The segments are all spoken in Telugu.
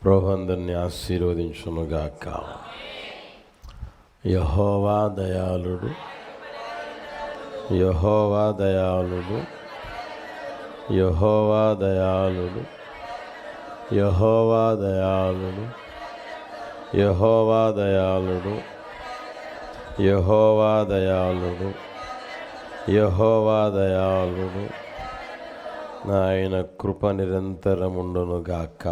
ప్రభు అందరిని ఆశీర్వదించునుగాక. యెహోవా దయాళుడు, యెహోవా దయాళుడు, యెహోవా దయాళుడు, యెహోవా దయాళుడు, యెహోవా దయాళుడు, యెహోవా దయాళుడు, యెహోవా దయాళుడు. ఆయన కృప నిరంతరముండునుగాక.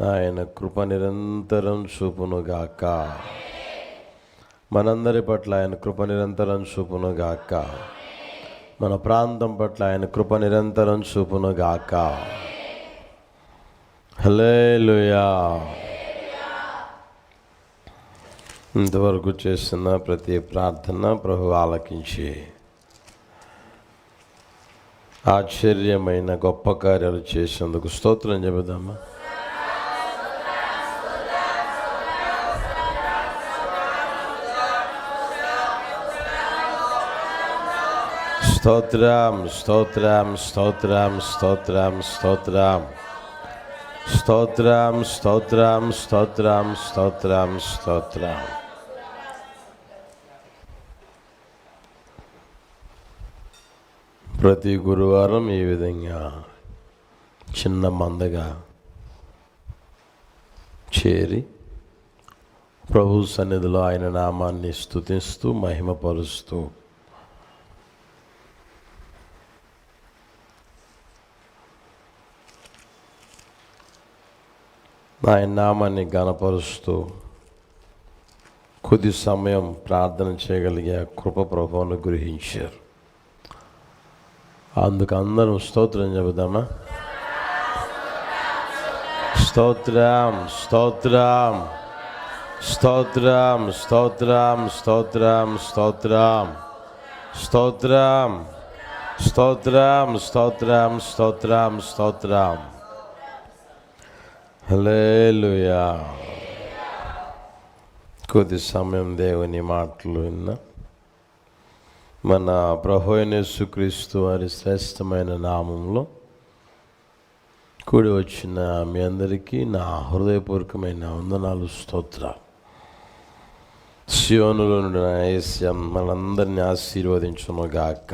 ఆయన కృప నిరంతరం చూపునుగాక. మనందరి పట్ల ఆయన కృప నిరంతరం చూపునుగాక. మన ప్రాంతం పట్ల ఆయన కృప నిరంతరం చూపునుగాక. హల్లెలూయా. ఇంతవరకు చేసిన ప్రతి ప్రార్థన ప్రభు ఆలకించి ఆశ్చర్యమైన గొప్ప కార్యాలు చేసేందుకు స్తోత్రం చెబుదామా. స్తోత్రం, స్తోత్రం, స్తోత్రం, స్తోత్రం, స్తోత్రం, స్తోత్రం, స్తోత్రం, స్తోత్రం, స్తోత్రం, స్తోత్రం. ప్రతి గురువారం ఈ విధంగా చిన్న మందగా చేరి ప్రభు సన్నిధిలో ఆయన నామాన్ని స్తుతిస్తూ మహిమపరుస్తూ ఆయన నామాన్ని ఘనపరుస్తూ కొద్ది సమయం ప్రార్థన చేయగలిగే కృప ప్రభు అనుగ్రహించారు. అందుకు అందరం స్తోత్రం చెబుదామా. స్తోత్రం, స్తోత్రం, స్తోత్రం, స్తోత్రం, స్తోత్రం, స్తోత్రం, స్తోత్రం, స్తోత్రం, స్తోత్రం, స్తోత్రం, స్తోత్రం. హల్లెలూయా. కొద్ది సమయం దేవుని మాటలు విన్నా. మన ప్రభు అయిన యేసుక్రీస్తు వారి శ్రేష్టమైన నామంలో కూడి వచ్చిన మీ అందరికీ నా హృదయపూర్వకమైన వందనాలు, స్తోత్రాలు. సియోనులో నుండి యేసు మనందరినీ ఆశీర్వదించునుగాక.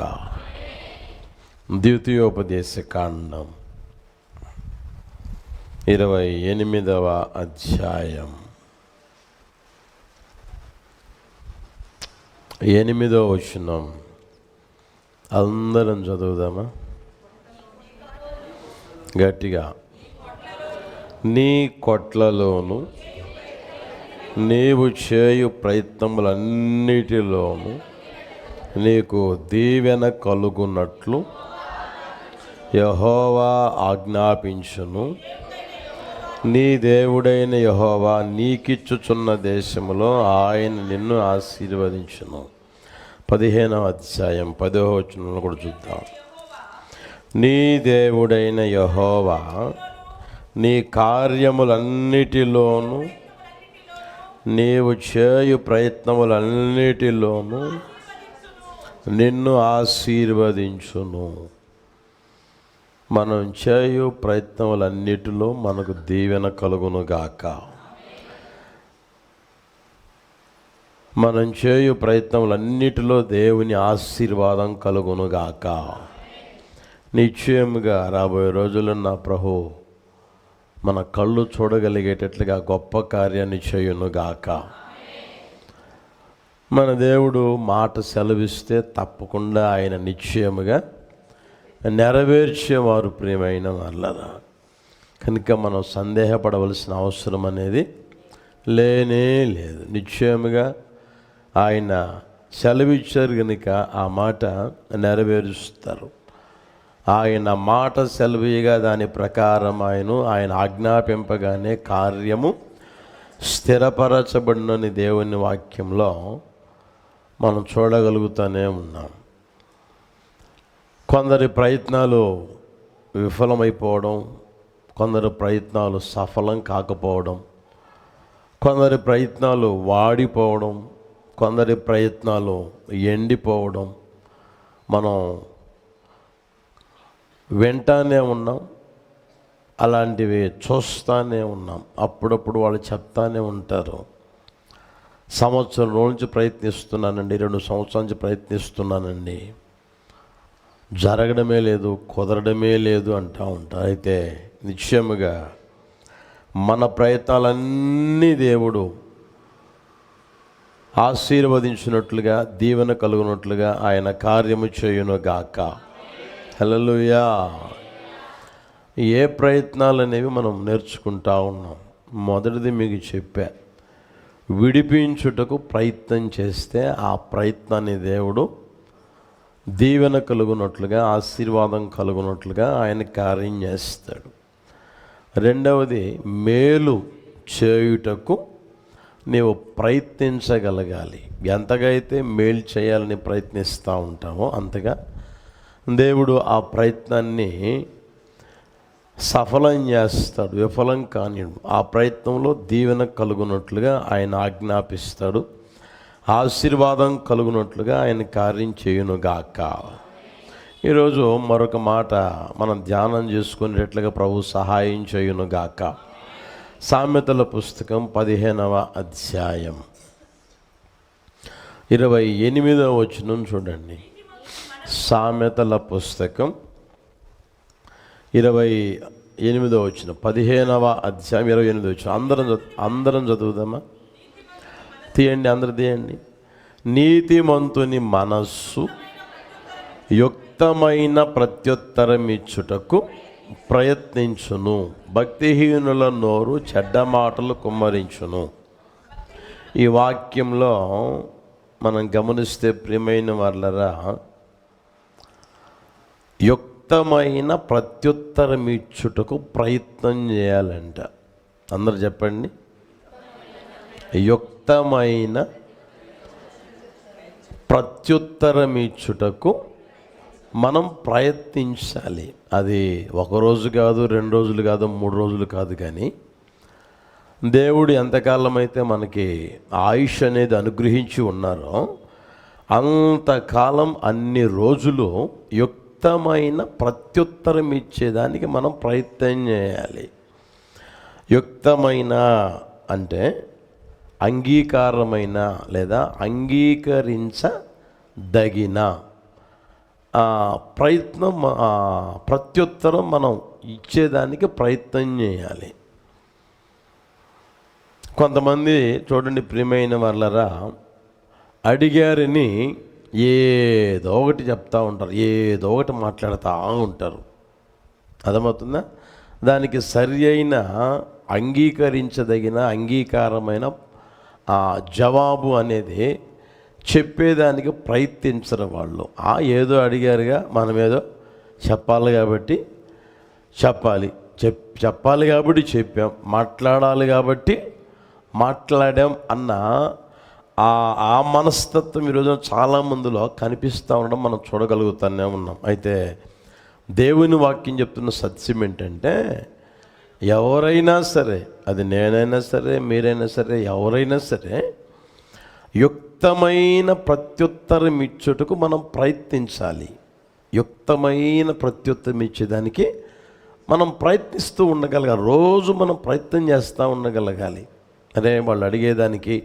ద్వితీయోపదేశ కాండం 28వ అధ్యాయం 8వ వచనం అందరం చదువుదామా గట్టిగా. నీ కొట్లలోను నీవు చేయు ప్రయత్నములన్నిటిలోనూ నీకు దీవెన కలుగునట్లు యెహోవా ఆజ్ఞాపించును. నీ దేవుడైన యెహోవా నీకిచ్చుచున్న దేశములో ఆయన నిన్ను ఆశీర్వదించును. 15వ అధ్యాయం 10వ వచనంలో కూడా చూద్దాం. నీ దేవుడైన యెహోవా నీ కార్యములన్నిటిలోనూ నీవు చేయు ప్రయత్నములన్నిటిలోనూ నిన్ను ఆశీర్వదించును. మనం చేయు ప్రయత్నములన్నిటిలో మనకు దీవెన కలుగునుగాక. మనం చేయు ప్రయత్నములన్నిటిలో దేవుని ఆశీర్వాదం కలుగునుగాక. నిశ్చయముగా రాబోయే రోజుల్లో నా ప్రభు మన కళ్ళు చూడగలిగేటట్లుగా గొప్ప కార్యాన్ని చేయునుగాక. మన దేవుడు మాట సెలవిస్తే తప్పకుండా ఆయన నిశ్చయముగా నెరవేర్చేవారు. ప్రియమైన వాళ్ళరా, కనుక మనం సందేహపడవలసిన అవసరం అనేది లేనే లేదు. నిశ్చయముగా ఆయన సెలవిచ్చారు కనుక ఆ మాట నెరవేరుస్తారు. ఆయన మాట సెలవిగా దాని ప్రకారం ఆయన ఆజ్ఞాపింపగానే కార్యము స్థిరపరచబడినని దేవుని వాక్యంలో మనం చూడగలుగుతూనే ఉన్నాం. కొందరి ప్రయత్నాలు విఫలమైపోవడం, కొందరి ప్రయత్నాలు సఫలం కాకపోవడం, కొందరి ప్రయత్నాలు వాడిపోవడం, కొందరి ప్రయత్నాలు ఎండిపోవడం మనం వింటానే ఉన్నాం. అలాంటివి చూస్తూనే ఉన్నాం. అప్పుడప్పుడు వాళ్ళు చెప్తానే ఉంటారు, సంవత్సరం నుంచి ప్రయత్నిస్తున్నానండి, 2 సంవత్సరాల నుంచి ప్రయత్నిస్తున్నానండి, జరగడమే లేదు, కుదరడమే లేదు అంటూ ఉంటారు. అయితే నిశ్చయముగా మన ప్రయత్నాలన్నీ దేవుడు ఆశీర్వదించినట్లుగా, దీవెన కలుగునట్లుగా ఆయన కార్యము చేయునుగాక. హల్లెలూయా. ఏ ప్రయత్నాలు అనేవి మనం నేర్చుకుంటా ఉన్నాం. మొదటిది మీకు చెప్పా, విడిపించుటకు ప్రయత్నం చేస్తే ఆ ప్రయత్నాన్ని దేవుడు దీవెన కలుగునట్లుగా, ఆశీర్వాదం కలుగునట్లుగా ఆయన కార్యం చేస్తాడు. రెండవది, మేలు చేయుటకు నీవు ప్రయత్నించగలగాలి. ఎంతగా అయితే మేలు చేయాలని ప్రయత్నిస్తూ ఉంటామో అంతగా దేవుడు ఆ ప్రయత్నాన్ని సఫలం చేస్తాడు, విఫలం కానిడు. ఆ ప్రయత్నంలో దీవెన కలుగునట్లుగా ఆయన ఆజ్ఞాపిస్తాడు, ఆశీర్వాదం కలుగునట్లుగా ఆయన కార్యం చేయునుగాక. ఈరోజు మరొక మాట మనం ధ్యానం చేసుకునేట్లుగా ప్రభు సహాయం చేయునుగాక. సామెతల పుస్తకం 15వ అధ్యాయం 28వ వచనం చూడండి. సామెతల పుస్తకం 28వ వచనం, 15వ అధ్యాయం 28వ వచనం. అందరం చదువుదామా? తీయండి, అందరు తీయండి. నీతిమంతుని మనస్సు యుక్తమైన ప్రత్యుత్తరం ఇచ్చుటకు ప్రయత్నించును, భక్తిహీనుల నోరు చెడ్డ మాటలు కుమ్మరించును. ఈ వాక్యంలో మనం గమనిస్తే ప్రియమైన వాళ్ళరా, యుక్తమైన ప్రత్యుత్తరం ఇచ్చుటకు ప్రయత్నం చేయాలంట. అందరు చెప్పండి, యుక్తమైన ప్రత్యుత్తరం ఇచ్చుటకు మనం ప్రయత్నించాలి. అది ఒకరోజు కాదు, 2 రోజులు కాదు, 3 రోజులు కాదు, కానీ దేవుడు ఎంతకాలం అయితే మనకి ఆయుష్ అనేది అనుగ్రహించి ఉన్నారో అంతకాలం, అన్ని రోజులు యుక్తమైన ప్రత్యుత్తరం ఇచ్చేదానికి మనం ప్రయత్నం చేయాలి. యుక్తమైన అంటే అంగీకారమైన లేదా అంగీకరించదగిన ప్రయత్నం, ప్రత్యుత్తరం మనం ఇచ్చేదానికి ప్రయత్నం చేయాలి. కొంతమంది చూడండి ప్రియమైన వాళ్ళరా, అడిగారని ఏదో ఒకటి చెప్తూ ఉంటారు, ఏదో ఒకటి మాట్లాడుతూ ఉంటారు. అర్థమవుతుందా? దానికి సరి అయిన అంగీకరించదగిన అంగీకారమైన జవాబు అనేది చెప్పేదానికి ప్రయత్నించరు వాళ్ళు. ఏదో అడిగారుగా, మనం ఏదో చెప్పాలి కాబట్టి చెప్పాలి కాబట్టి చెప్పాం, మాట్లాడాలి కాబట్టి మాట్లాడాం అన్న ఆ మనస్తత్వం ఈరోజు చాలామందిలో కనిపిస్తూ ఉండడం మనం చూడగలుగుతూనే ఉన్నాం. అయితే దేవుని వాక్యం చెప్తున్న సత్యం ఏంటంటే, ఎవరైనా సరే, అది నేనైనా సరే, మీరైనా సరే, ఎవరైనా సరే, యుక్తమైన ప్రత్యుత్తరం ఇచ్చుటకు మనం ప్రయత్నించాలి. యుక్తమైన ప్రత్యుత్తరం ఇచ్చేదానికి మనం ప్రయత్నిస్తూ ఉండగలగాలి. రోజు మనం ప్రయత్నం చేస్తూ ఉండగలగాలి. అదే వాళ్ళు అడిగేదానికి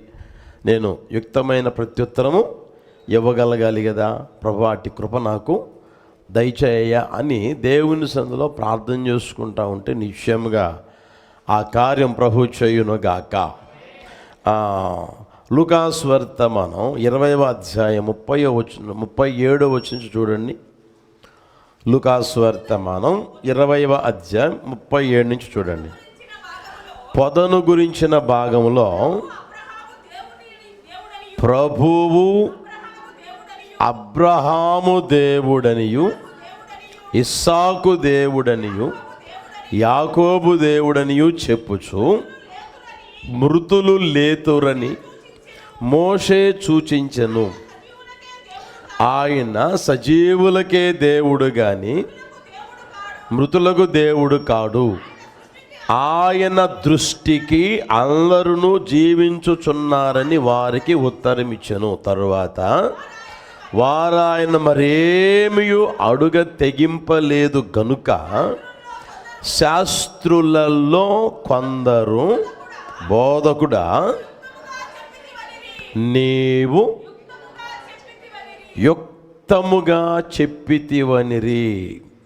నేను యుక్తమైన ప్రత్యుత్తరము ఇవ్వగలగాలి కదా ప్రభు, అట్టి కృప నాకు దయచేయ అని దేవుని సన్నిధిలో ప్రార్థన చేసుకుంటూ ఉంటే నిశ్చయముగా ఆ కార్యం ప్రభు చేయునుగాక. లూకాసు వర్తమానం 20వ అధ్యాయం 37వ వచనం చూడండి. లూకాసు వర్తమానం 20వ అధ్యాయం 37 నుంచి చూడండి. పొదను గురించిన భాగంలో ప్రభువు అబ్రహాము దేవుడనియు, ఇస్సాకు దేవుడనియు, యాకోబు దేవుడనియు చెప్పుచు మృతులు లేతురని మోషే సూచించెను. ఆయన సజీవులకే దేవుడు గాని మృతులకు దేవుడు కాడు. ఆయన దృష్టికి అందరూ జీవించుచున్నారని వారికి ఉత్తరం ఇచ్చెను. తరువాత వారాయన మరేమియు అడుగ తెగింపలేదు గనుక శాస్త్రులలో కొందరు బోధకుడా నీవు యుక్తముగా చెప్పితివనిరి.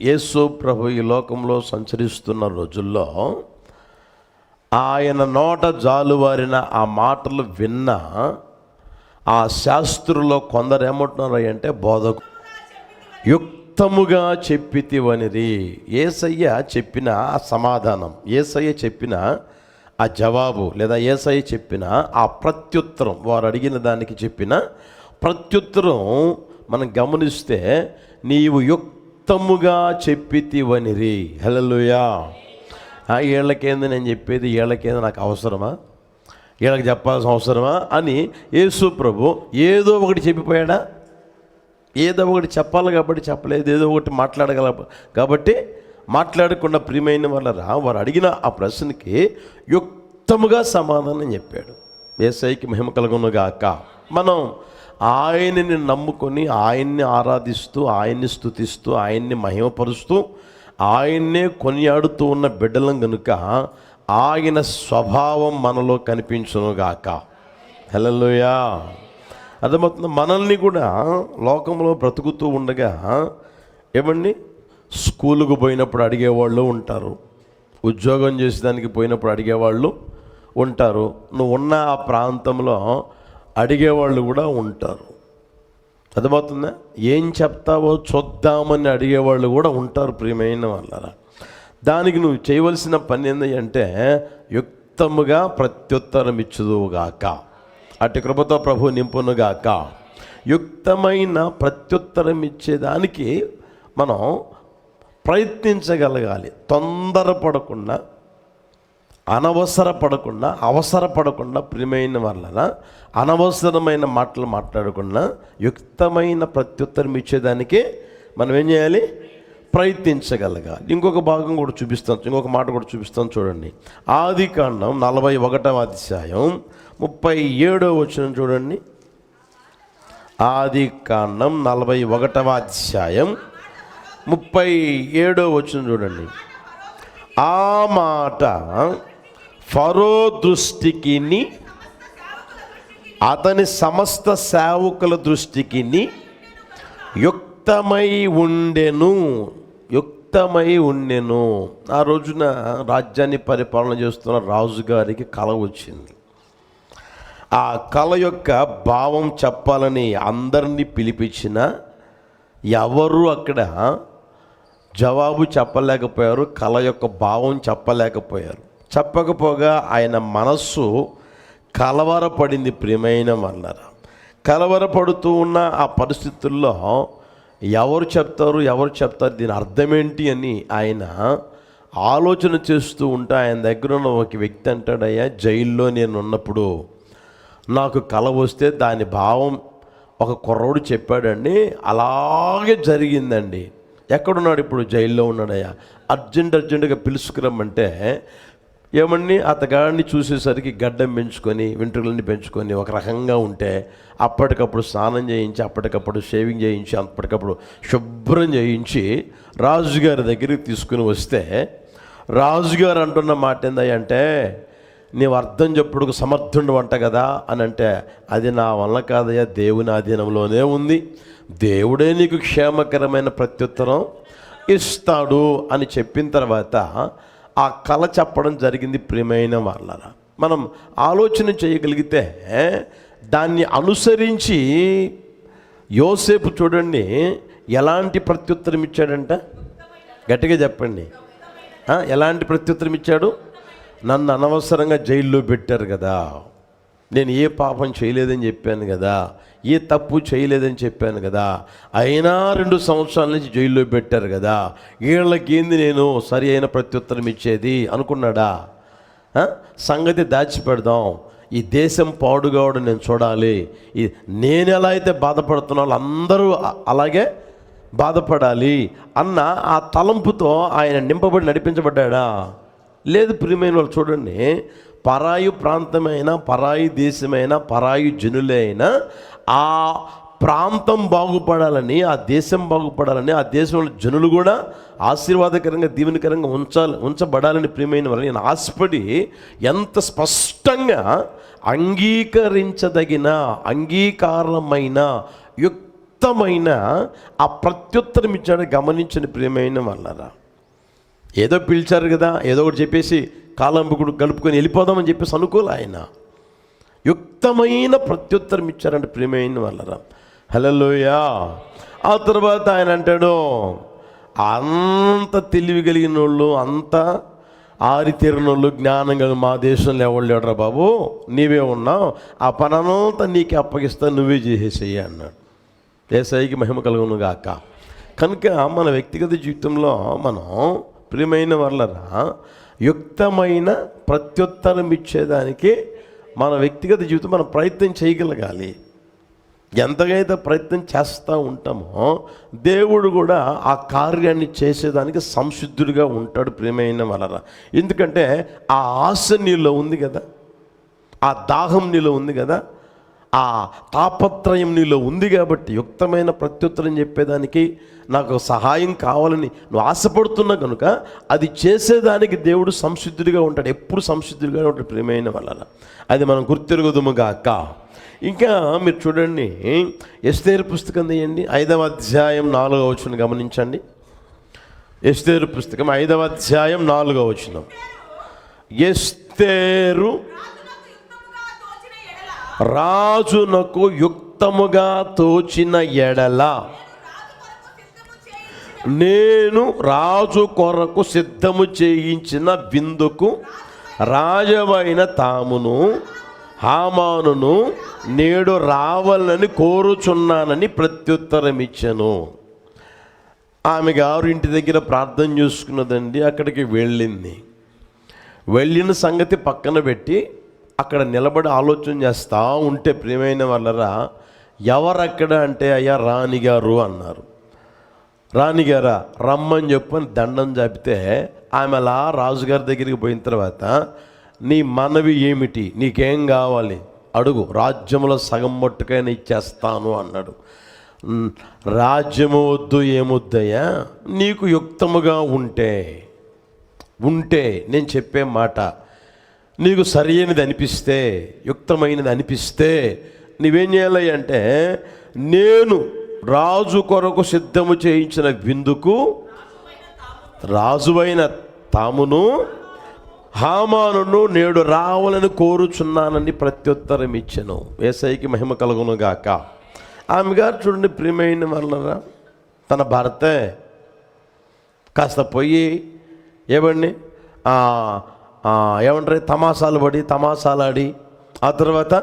యేసు ప్రభు ఈ లోకంలో సంచరిస్తున్న రోజుల్లో ఆయన నోట జాలువారిన ఆ మాటలు విన్న ఆ శాస్త్రుల్లో కొందరు ఏమంటున్నారు అంటే బోధకు యుక్తముగా చెప్పితివనిరి. యేసయ్య చెప్పిన ఆ సమాధానం, యేసయ్య చెప్పిన ఆ జవాబు, లేదా యేసయ్య చెప్పిన ఆ ప్రత్యుత్తరం, వారు అడిగిన దానికి చెప్పిన ప్రత్యుత్తరం మనం గమనిస్తే నీవు యుక్తముగా చెప్పితివనిరి. హల్లెలూయా. ఏళ్ళకేంది నేను చెప్పేది, ఏళ్ళకేంది నాకు అవసరమా, వీళ్ళకి చెప్పాల్సిన అవసరమా అని యేసు ప్రభు ఏదో ఒకటి చెప్పిపోయాడా? ఏదో ఒకటి చెప్పాలి కాబట్టి చెప్పలేదు, ఏదో ఒకటి మాట్లాడగల కాబట్టి మాట్లాడకుండా ప్రియమైన వాళ్ళరా వారు అడిగిన ఆ ప్రశ్నకి యుక్తముగా సమాధానం చెప్పాడు. యేసయ్యకి మహిమ కలుగునుగాక. మనం ఆయనని నమ్ముకొని ఆయన్ని ఆరాధిస్తూ ఆయన్ని స్తుతిస్తూ ఆయన్ని మహిమపరుస్తూ ఆయన్నే కొనియాడుతూ ఉన్న బిడ్డలం కనుక ఆయన స్వభావం మనలో కనిపించునుగాక. హల్లెలూయా. అర్థమవుతుంది. మనల్ని కూడా లోకంలో బ్రతుకుతూ ఉండగా ఏమండి, స్కూలుకు పోయినప్పుడు అడిగేవాళ్ళు ఉంటారు, ఉద్యోగం చేసేదానికి పోయినప్పుడు అడిగేవాళ్ళు ఉంటారు, నువ్వు ఉన్న ఆ ప్రాంతంలో అడిగేవాళ్ళు కూడా ఉంటారు. అర్థమవుతుందా? ఏం చెప్తావో చూద్దామని అడిగేవాళ్ళు కూడా ఉంటారు ప్రియమైన వాళ్ళరా. దానికి నువ్వు చేయవలసిన పని ఏంది అంటే యుక్తముగా ప్రత్యుత్తరం ఇచ్చుదువుగాక. అటు కృపతో ప్రభు నింపునుగాక. యుక్తమైన ప్రత్యుత్తరం ఇచ్చేదానికి మనం ప్రయత్నించగలగాలి. తొందరపడకుండా, అనవసరపడకుండా, అవసరపడకుండా ప్రియమైన వాళ్ళ అనవసరమైన మాటలు మాట్లాడకుండా యుక్తమైన ప్రత్యుత్తరం ఇచ్చేదానికి మనం ఏం చేయాలి? ప్రయత్నించగలగాలి. ఇంకొక భాగం కూడా చూపిస్తాను, ఇంకొక మాట కూడా చూపిస్తాను చూడండి. ఆదికాండం 41వ అధ్యాయం 37వ వచనం చూడండి. ఆదికాండం 41వ అధ్యాయం 37వ వచనం చూడండి. ఆ మాట ఫరో దృష్టికి అతని సమస్త సేవకుల దృష్టికి యుక్తమై ఉండెను. యుక్తమై ఉండెను. ఆ రోజున రాజ్యాన్ని పరిపాలన చేస్తున్న రాజుగారికి కల వచ్చింది. ఆ కల యొక్క భావం చెప్పాలని అందరినీ పిలిపించిన ఎవరు అక్కడ జవాబు చెప్పలేకపోయారు, కల యొక్క భావం చెప్పలేకపోయారు. చెప్పకపోగా ఆయన మనస్సు కలవరపడింది ప్రియమైన వాళ్ళరా. కలవరపడుతూ ఉన్న ఆ పరిస్థితుల్లో ఎవరు చెప్తారు దీని అర్థమేంటి అని ఆయన ఆలోచన చేస్తూ ఉంటే ఆయన దగ్గర ఉన్న ఒక వ్యక్తి అంటాడయ్యా, జైల్లో నేను ఉన్నప్పుడు నాకు కల వస్తే దాని భావం ఒక కుర్రోడు చెప్పాడండి, అలాగే జరిగిందండి. ఎక్కడున్నాడు ఇప్పుడు? జైల్లో ఉన్నాడయ్యా. అర్జెంటుగా పిలుచుకురమ్మంటే ఏమని అతగాడిని చూసేసరికి గడ్డం పెంచుకొని వెంట్రుకలన్నీ పెంచుకొని ఒక రకంగా ఉంటే అప్పటికప్పుడు స్నానం చేయించి, అప్పటికప్పుడు షేవింగ్ చేయించి, అప్పటికప్పుడు శుభ్రం చేయించి రాజుగారి దగ్గరికి తీసుకుని వస్తే రాజుగారు అంటున్న మాట ఏందంటే, నీవు అర్థం చెప్పుడు సమర్థుడు వంట కదా అని అంటే, అది నా వల్ల కాదయ్యా, దేవుని ఆధీనంలోనే ఉంది, దేవుడే నీకు క్షేమకరమైన ప్రత్యుత్తరం ఇస్తాడు అని చెప్పిన తర్వాత ఆ కళ చెప్పడం జరిగింది. ప్రియమైన వాళ్ళరా, మనం ఆలోచన చేయగలిగితే దాన్ని అనుసరించి యోసేపు చూడండి ఎలాంటి ప్రత్యుత్తరం ఇచ్చాడంట. గట్టిగా చెప్పండి, ఎలాంటి ప్రత్యుత్తరం ఇచ్చాడు? నన్ను అనవసరంగా జైల్లో పెట్టారు కదా, నేను ఏ పాపం చేయలేదని చెప్పాను కదా, ఏ తప్పు చేయలేదని చెప్పాను కదా, అయినా 2 సంవత్సరాల నుంచి జైల్లో పెట్టారు కదా, వీళ్ళకేంది నేను సరి అయిన ప్రత్యుత్తరం ఇచ్చేది అనుకున్నాడా? సంగతి దాచిపెడదాం, ఈ దేశం పాడు కావడం నేను చూడాలి, నేను ఎలా అయితే బాధపడుతున్నాలో అందరూ అలాగే బాధపడాలి అన్న ఆ తలంపుతో ఆయన నింపబడి నడిపించబడ్డా? లేదు ప్రియమైన వాళ్ళు. చూడండి, పరాయి ప్రాంతమైన, పరాయి దేశమైన, పరాయి జనులైన ఆ ప్రాంతం బాగుపడాలని, ఆ దేశం బాగుపడాలని, ఆ దేశంలో జనులు కూడా ఆశీర్వాదకరంగా దీవెనకరంగా ఉంచబడాలని ప్రియమైన వారు నేను ఆశపడి ఎంత స్పష్టంగా అంగీకరించదగిన, అంగీకారమైన, యుక్తమైన ఆ ప్రత్యుత్తరం ఇచ్చాడు గమనించని ప్రియమైన వాళ్ళరా. ఏదో పిలిచారు కదా, ఏదో ఒకటి చెప్పేసి కాలంబుకుడు గలుపుకొని వెళ్ళిపోదామని చెప్పేసి అనుకోలే. ఆయన యుక్తమైన ప్రత్యుత్తరం ఇచ్చారంటే ప్రియమైన వాళ్ళరా. హల్లెలూయా. ఆ తర్వాత ఆయన అంటాడు, అంత తెలివి కలిగిన వాళ్ళు, అంత ఆరితేరిన వాళ్ళు, జ్ఞానం కలిగిన మా దేశంలో ఎవరు లేడరా బాబు, నీవే ఉన్నావు, ఆ పనంతా నీకే అప్పగిస్తా, నువ్వే చేసేసేయి అన్నాడు. యేసయ్యకి మహిమ కలుగును గాక. కనుక మన వ్యక్తిగత జీవితంలో మనం ప్రియమైన వాళ్ళరా యుక్తమైన ప్రత్యుత్తరం ఇచ్చేదానికి మన వ్యక్తిగత జీవితం మనం ప్రయత్నం చేయగలగాలి. ఎంతగైతే ప్రయత్నం చేస్తూ ఉంటామో దేవుడు కూడా ఆ కార్యాన్ని చేసేదానికి సంసిద్ధుడిగా ఉంటాడు ప్రియమైన వాళ్ళరా. ఎందుకంటే ఆ ఆశ నీలో ఉంది కదా, ఆ దాహం నీలో ఉంది కదా, ఆ తాపత్రయం నీలో ఉంది కాబట్టి యుక్తమైన ప్రత్యుత్తరం చెప్పేదానికి నాకు సహాయం కావాలని నువ్వు ఆశపడుతున్నా కనుక అది చేసేదానికి దేవుడు సంసిద్ధుడిగా ఉంటాడు, ఎప్పుడు సంసిద్ధుడిగా ఉంటాడు ప్రియమైన వాళ్ళరా. అది మనం గుర్తెరుగుదుముగాక. ఇంకా మీరు చూడండి, ఎస్తేరు పుస్తకం తీయండి, 5వ అధ్యాయం 4వ వచనం గమనించండి. ఎస్తేరు పుస్తకం 5వ అధ్యాయం 4వ వచనం. ఎస్తేరు రాజునకు యుక్తముగా తోచిన ఎడల నేను రాజు కొరకు సిద్ధము చేయించిన విందుకు రాజవైన తామును హామానును నేడు రావాలని కోరుచున్నానని ప్రత్యుత్తరం ఇచ్చాను. ఆమె గారు ఇంటి దగ్గర ప్రార్థన చేసుకున్నదండి. అక్కడికి వెళ్ళిన సంగతి పక్కన పెట్టి అక్కడ నిలబడి ఆలోచన చేస్తూ ఉంటే ప్రియమైన వాళ్ళరా, ఎవరక్కడ అంటే అయ్యా రాణిగారు అన్నారు. రాణిగారా రమ్మని చెప్పని దండం చాపితే ఆమె అలా రాజుగారి దగ్గరికి పోయిన తర్వాత, నీ మనవి ఏమిటి, నీకేం కావాలి అడుగు, రాజ్యంలో సగం మట్టుకైనా ఇచ్చేస్తాను అన్నాడు. రాజ్యము వద్దు ఏమొద్దయ్యా, నీకు యుక్తముగా ఉంటే నేను చెప్పే మాట నీకు సరైనది అనిపిస్తే, యుక్తమైనది అనిపిస్తే నువ్వేం చేయాలి అంటే, నేను రాజు కొరకు సిద్ధము చేయించిన విందుకు రాజువైన తామును హామానును నేడు రావాలని కోరుచున్నానని ప్రత్యుత్తరం ఇచ్చాను. యేసయ్యకి మహిమ కలుగును గాక. ఆమె గారు చూడండి ప్రియమైన వాళ్ళరా, తన భర్తే కాస్త పోయి ఏమండి ఏమంటారు తమాసాలాడి ఆ తర్వాత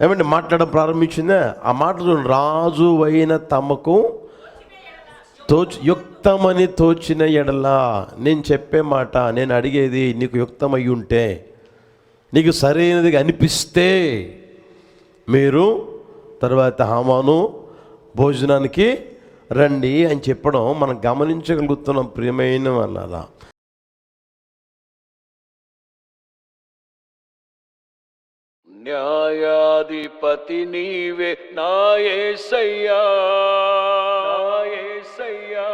ఏమండి మాట్లాడడం ప్రారంభించిందే. ఆ మాట చూడండి, రాజు అయిన తమకు యుక్తమని తోచిన ఎడలా, నేను చెప్పే మాట, నేను అడిగేది నీకు యుక్తమై ఉంటే, నీకు సరైనది అనిపిస్తే మీరు తర్వాత హామాను భోజనానికి రండి అని చెప్పడం మనం గమనించగలుగుతున్నాం ప్రియమైన వాళ్ళ. న్యాయాధిపతి నీవే నా యేసయ్యా, నా యేసయ్యా.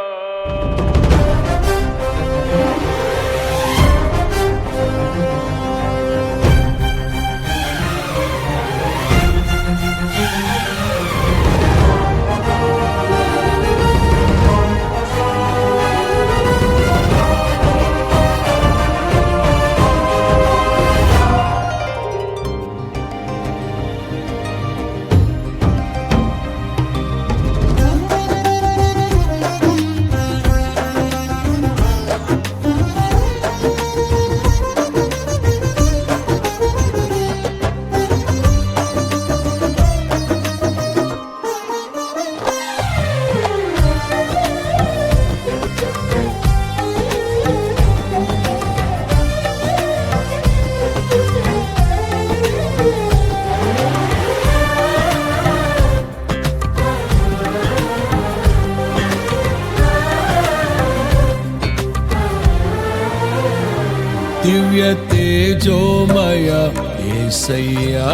దివ్య తేజోమయ యేసయ్యా,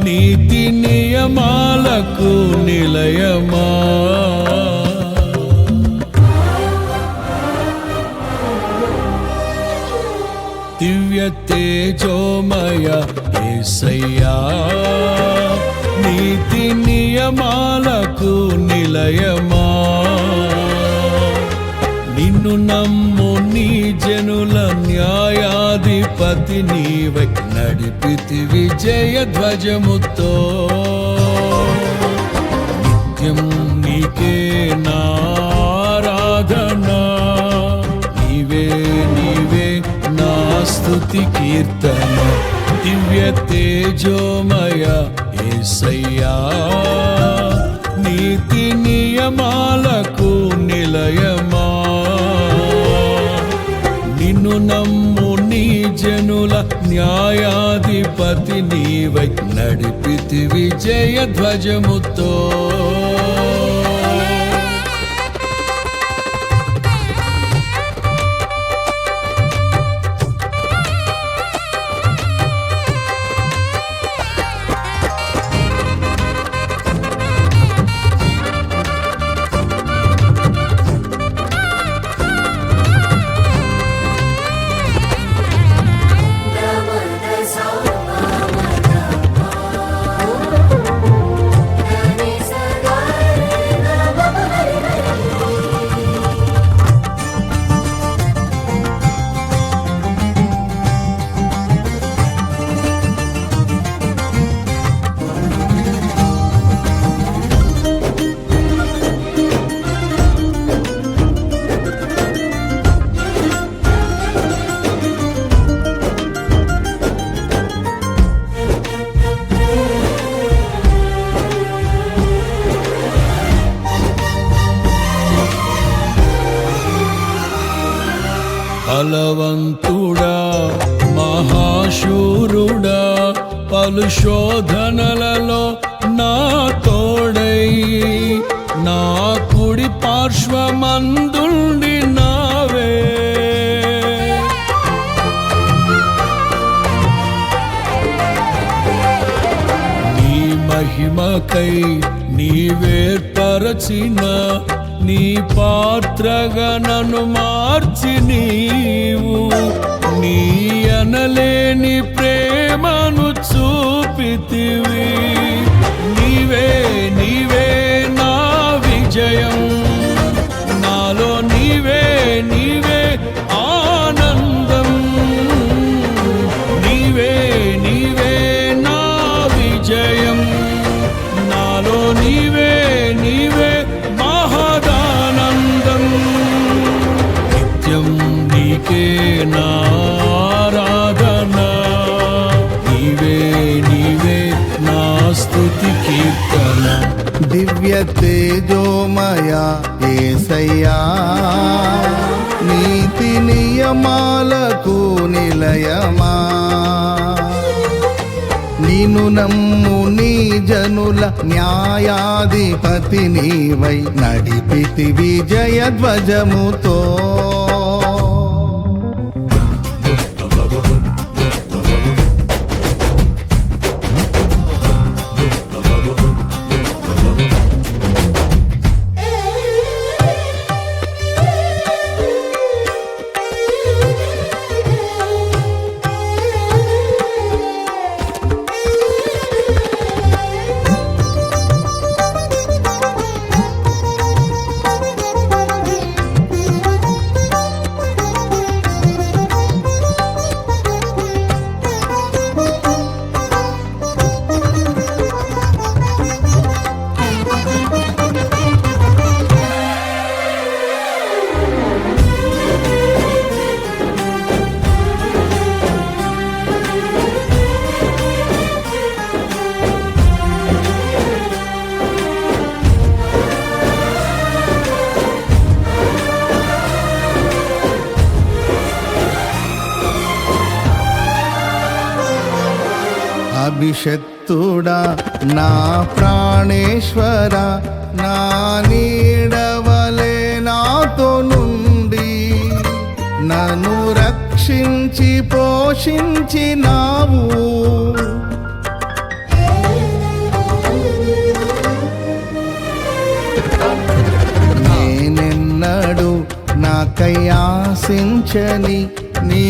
నీతి నియమాలకు నిలయమా. దివ్య తేజోమయ యేసయ్యా, నీతి నియమాలకు నిలయమా. నిన్ను నమ్ము నీ జనుల న్యాయాధిపతి నీవై నడిపితి విజయ ధ్వజముతో. నిత్యం నీకే నారాధనా, నీవే నీవే నా స్తుతి కీర్తన. దివ్య తేజోమయ యేసయ్యా, నీతి నియమాలకు నిలయమా. నిన్ను నమ్ము నీ జనుల న్యాయాధిపతి నీవై నడిపితి విజయ ధ్వజముతో. బలవంతుడా మహాశూరుడా, పలు శోధనలలో నా తోడై నా కుడి పార్శ్వమందుండి నావే. నీ మహిమకై నీవేర్పరచిన నీ పాత్రగా నన్ను మార్చి నీవు నీ అనలేని ప్రేమను చూపితివి. నీవే నీవే నా విజయం, నాలో నీవే నీవే ఆనందం. నీవే నీవే నా విజయం, నాలో నీవే నీవే మహదానందం. నిత్యం నీకే నారాధనా, నీవే నీవే నా స్తుతి కీర్తన. దివ్య తేజోమయ యేసయ్యా, నీతి నియమాలకు నిలయమా. నిన్ను నమ్ము నీ జనుల న్యాయాధిపతి నీవై నడిపితి విజయ ధ్వజముతో. అభిషక్తుడా నా ప్రాణేశ్వర, నా నీడవలే నాతో నుండి నన్ను రక్షించి పోషించినావు. నాకై ఆశించని నీ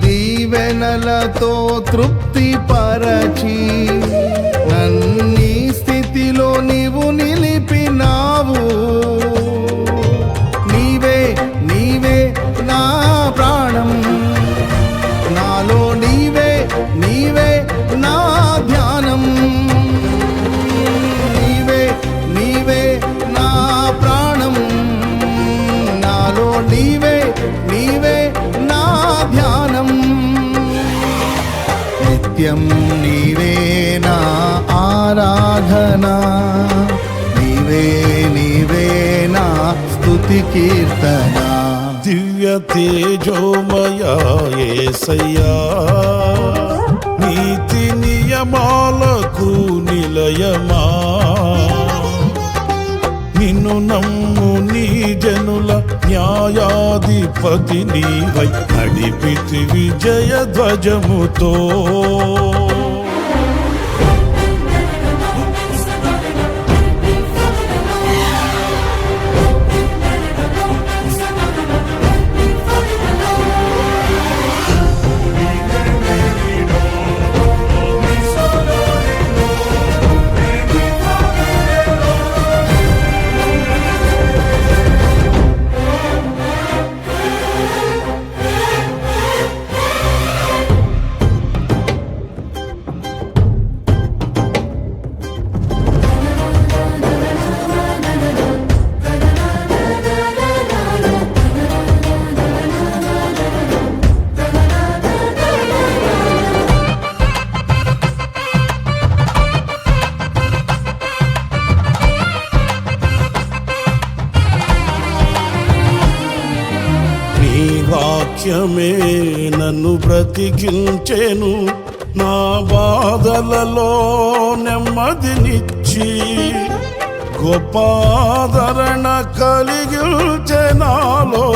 దీవెనలతో తృప్తిపరచి నన్నీ స్థితిలో నీవు నిలిపినావు. నీవే నీవే నా ప్రాణం, నాలో నీవే నీవే నా ధ్యానం. నీవే నీవే నా ప్రాణం, నాలో నీవే నీవే నా ధ్యానం. నిత్యం నీవే నా ఆరాధన, నీవే నీవే నా స్తుతి కీర్తన. దివ్య తేజోమయ యేసయ్యా, నీతి నియమాలకు నిలయమా. నిన్ను నమ్ము నీ జనుల న్యాయాధిపతి నీవై నడిపితి విజయ ధ్వజముతో. వాక్యమే నన్ను బ్రతికించెను, నా బాధలలో నెమ్మదినిచ్చి గొప్ప ఆదరణ కలిగించె నాలో.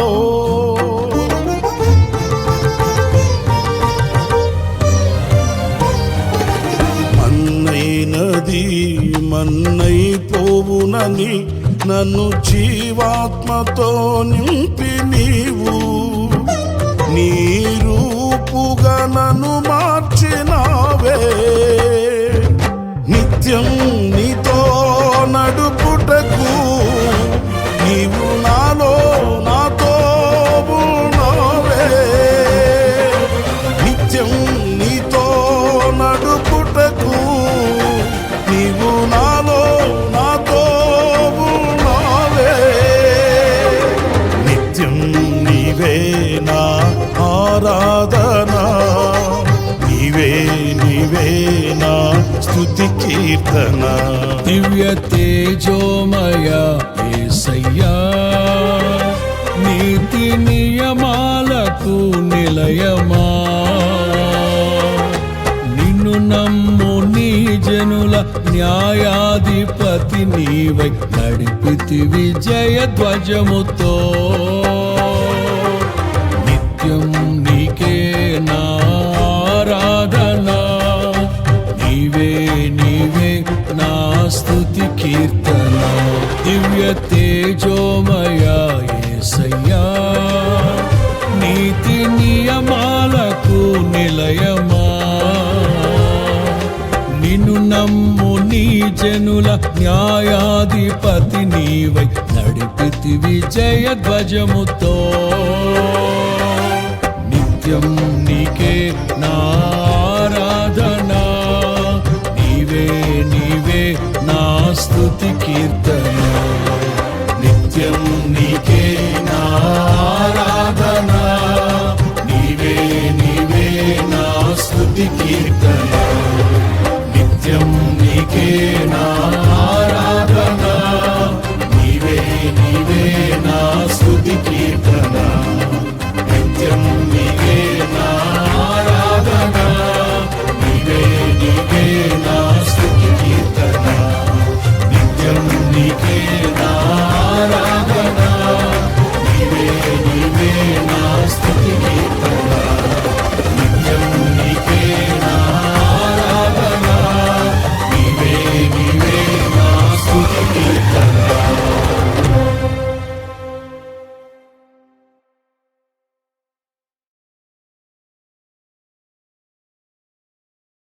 మన్నైనది మన్నైపోవునని నన్ను జీవాత్మతో నింపి నీవు నీ రూపుగా నన్ను మార్చినావే. నిత్యం నీతో నడుపుటకు నీవు నాలో నాతో ఉన్నావే. నిత్యం నీతో నడుపుటకు నీవు నాలో నాతో ఉన్నావే. నిత్యం నీవే నా ఆరాధన, నీవే నీవే నా స్తుతి కీర్తన. దివ్య తేజోమయ యేసయ్యా, నీతి నియమాలకు నిలయమా. నిన్ను నమ్ము నీ జనుల న్యాయాధిపతి నీవై నడిపితి విజయ ధ్వజముతో. నిత్యం నీకే నా ఆరాధన, నీవే నీవే నా స్తుతి కీర్తన. దివ్య తేజోమయ యేసయ్యా, నీతి నియమాలకు నిలయమా. నిన్ను నమ్ము నీ జనుల న్యాయాధిపతి నీవై నడిపితి విజయ ధ్వజముతో. నిత్యం నీకే నా ఆరాధన, నీవే నీవే నా స్తుతి కీర్తన.